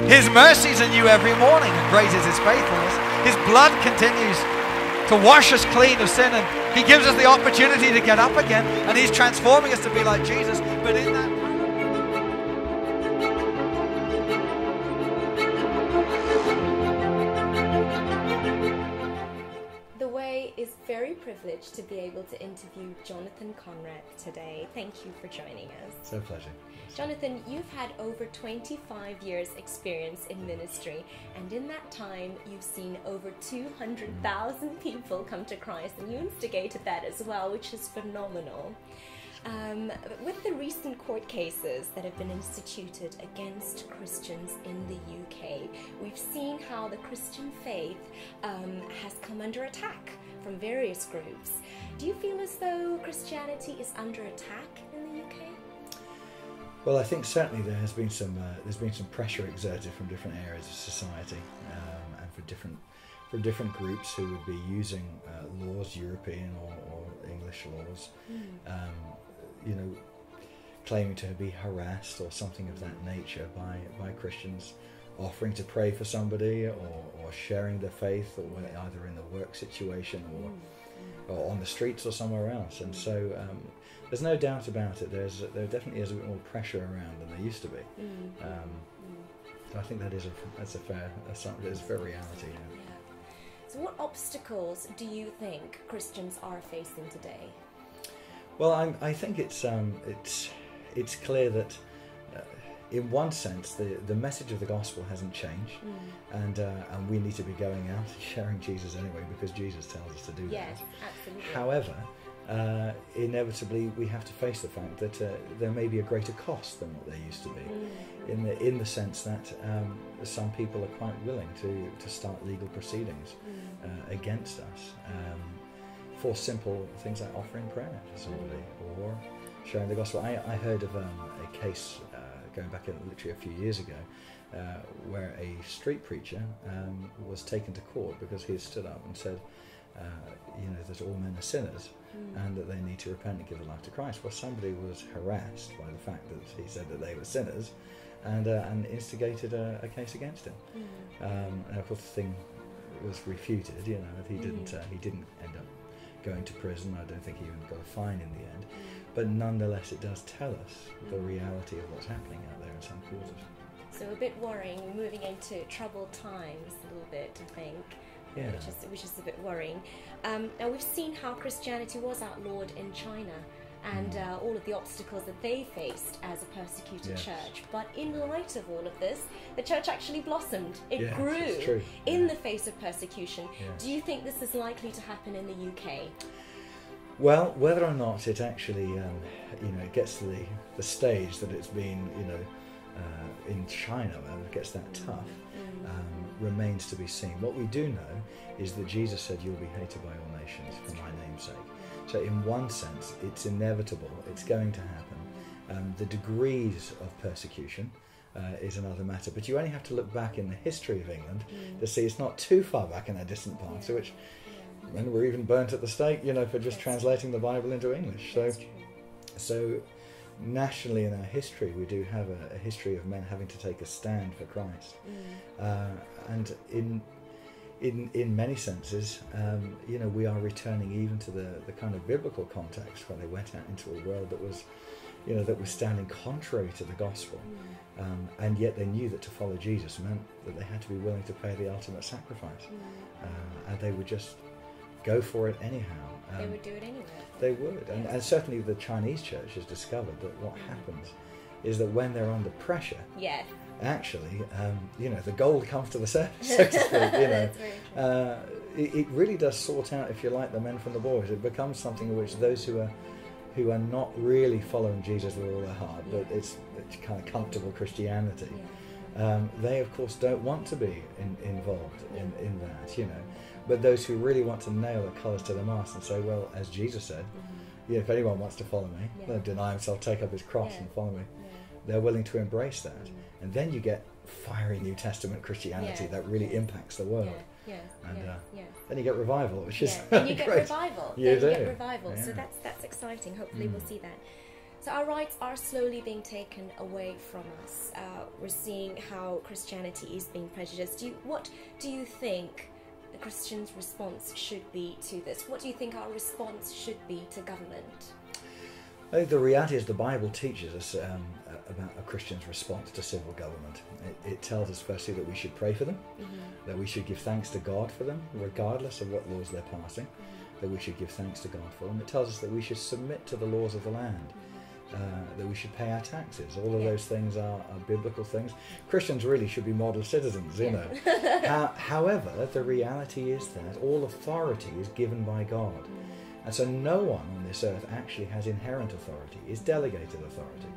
His mercies are new every morning, and great is his faithfulness. His blood continues to wash us clean of sin, and he gives us the opportunity to get up again, and he's transforming us to be like Jesus. But in that, is very privileged to be able to interview Jonathan Conrathe today. Thank you for joining us. It's a pleasure. Jonathan, you've had over 25 years experience in ministry, and in that time you've seen over 200,000 people come to Christ, and you instigated that as well, which is phenomenal. With the recent court cases that have been instituted against Christians in the UK, we've seen how the Christian faith has come under attack from various groups. Do you feel as though Christianity is under attack in the UK? Well, I think certainly there's been some pressure exerted from different areas of society, and for different groups who would be using laws, European or English laws, claiming to be harassed or something of that nature by Christians, offering to pray for somebody or sharing their faith, or either in the work situation or on the streets or somewhere else. And so there's no doubt about it. There definitely is a bit more pressure around than there used to be. So I think that's a fair reality. Yeah. So what obstacles do you think Christians are facing today? Well, I think it's clear that in one sense the message of the gospel hasn't changed, and we need to be going out and sharing Jesus anyway, because Jesus tells us to do that. Yes, absolutely. However, inevitably we have to face the fact that there may be a greater cost than what there used to be, in the sense that some people are quite willing to start legal proceedings against us. For simple things like offering prayer to somebody or sharing the gospel. I heard of a case going back literally a few years ago where a street preacher was taken to court because he had stood up and said, that all men are sinners and that they need to repent and give their life to Christ. Well, somebody was harassed by the fact that he said that they were sinners and instigated a case against him. And of course the thing was refuted. He didn't end up going to prison. I don't think he even got a fine in the end. But nonetheless, it does tell us the reality of what's happening out there in some quarters. So a bit worrying. We're moving into troubled times a little bit, I think, which is a bit worrying. Now we've seen how Christianity was outlawed in China, and all of the obstacles that they faced as a persecuted church. But in light of all of this, the church actually blossomed. It grew in the face of persecution. Do you think this is likely to happen in the UK? Well, whether or not it actually, gets to the stage that it's been, in China, where it gets that tough, remains to be seen. What we do know is that Jesus said, "You'll be hated by all nations for my name's sake." So in one sense, it's inevitable, it's going to happen. The degrees of persecution is another matter, but you only have to look back in the history of England to see it's not too far back in a distant past, which when we're even burnt at the stake, for just translating the Bible into English. So nationally in our history, we do have a history of men having to take a stand for Christ. And in many senses, we are returning even to the kind of biblical context where they went out into a world that was, that was standing contrary to the gospel, and yet they knew that to follow Jesus meant that they had to be willing to pay the ultimate sacrifice, and they would just go for it anyhow. They would do it anyway. They would, and certainly the Chinese church has discovered that what happens is that when they're under pressure, actually, the gold comes to the surface, so to speak. It really does sort out, if you like, the men from the boys. It becomes something in which those who are not really following Jesus with all their heart, but it's kind of comfortable Christianity. They, of course, don't want to be involved in that, But those who really want to nail the colours to the mast and say, well, as Jesus said, if anyone wants to follow me, let him deny himself, take up his cross and follow me. They're willing to embrace that. And then you get fiery New Testament Christianity that really impacts the world. Then you get revival, which is and you get great. revival. You do. Get revival. So that's exciting. Hopefully we'll see that. So our rights are slowly being taken away from us. We're seeing how Christianity is being prejudiced. What do you think the Christian's response should be to this? What do you think our response should be to government? I think the reality is the Bible teaches us about a Christian's response to civil government. It tells us firstly that we should pray for them, that we should give thanks to God for them, regardless of what laws they're passing, that we should give thanks to God for them. It tells us that we should submit to the laws of the land, that we should pay our taxes. All of those things are biblical things. Christians really should be model citizens, you know. However, the reality is that all authority is given by God. And so no one on this earth actually has inherent authority. It's delegated authority.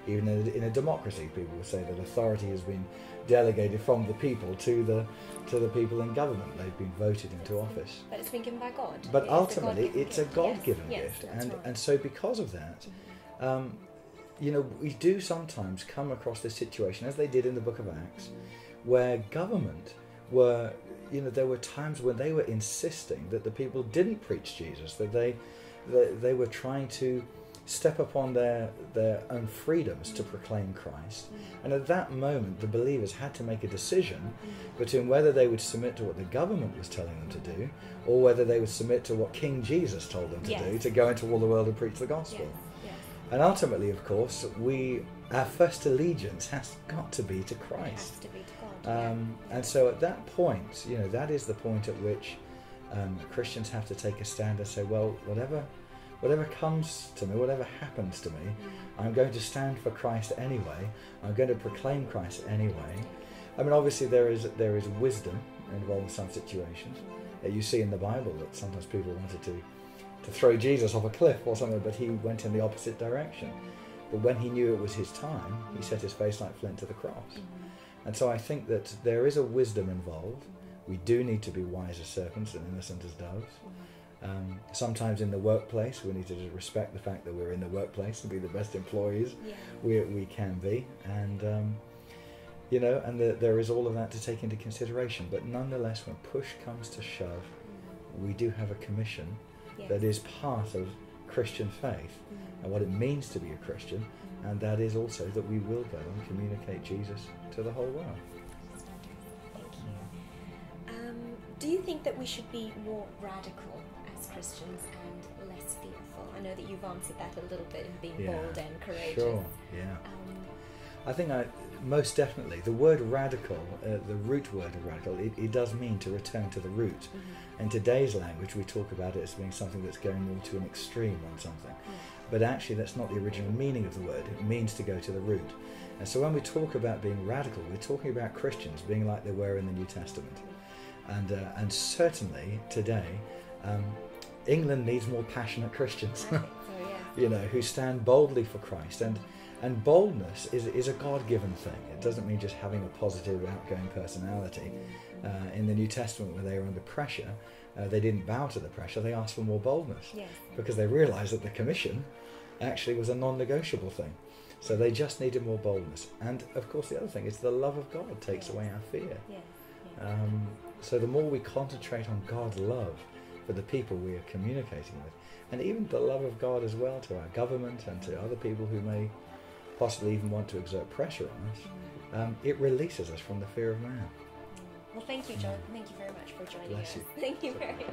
Even in a democracy, people will say that authority has been delegated from the people to the people in government. They've been voted into office. But it's been given by God. But ultimately, it's a God-given gift. And so because of that, you know, we do sometimes come across this situation, as they did in the book of Acts, where government were, you know, there were times when they were insisting that the people didn't preach Jesus, that they were trying to step upon their own freedoms to proclaim Christ. And at that moment, the believers had to make a decision between whether they would submit to what the government was telling them to do, or whether they would submit to what King Jesus told them to do, to go into all the world and preach the gospel. And ultimately, of course, our first allegiance has got to be to Christ. It has to be to God. And so at that point, you know, that is the point at which Christians have to take a stand and say, well, whatever comes to me, whatever happens to me, I'm going to stand for Christ anyway. I'm going to proclaim Christ anyway. I mean, obviously there is wisdom involved in some situations. You see in the Bible that sometimes people wanted to throw Jesus off a cliff or something, but he went in the opposite direction. But when he knew it was his time, he set his face like flint to the cross. And so I think that there is a wisdom involved. We do need to be wise as serpents and innocent as doves. Sometimes in the workplace, we need to just respect the fact that we're in the workplace and be the best employees we can be. And, you know, and there is all of that to take into consideration. But nonetheless, when push comes to shove, we do have a commission that is part of Christian faith and what it means to be a Christian, and that is also that we will go and communicate Jesus to the whole world. Thank you. Do you think that we should be more radical as Christians and less fearful? I know that you've answered that a little bit in being bold and courageous. Sure, yeah. I think most definitely the word radical, the root word of radical, it does mean to return to the root. In today's language, we talk about it as being something that's going more to an extreme on something. But actually, that's not the original meaning of the word. It means to go to the root. And so when we talk about being radical, we're talking about Christians being like they were in the New Testament. And certainly today, England needs more passionate Christians, you know, who stand boldly for Christ. And boldness is a God-given thing. It doesn't mean just having a positive, outgoing personality. In the New Testament, when they were under pressure, they didn't bow to the pressure, they asked for more boldness. Because they realised that the commission actually was a non-negotiable thing. So they just needed more boldness. And of course the other thing is the love of God takes away our fear. So the more we concentrate on God's love for the people we are communicating with, and even the love of God as well to our government and to other people who may possibly even want to exert pressure on us, it releases us from the fear of man. Well, thank you, Jonathan. Thank you very much for joining us. Bless you. Thank you very much.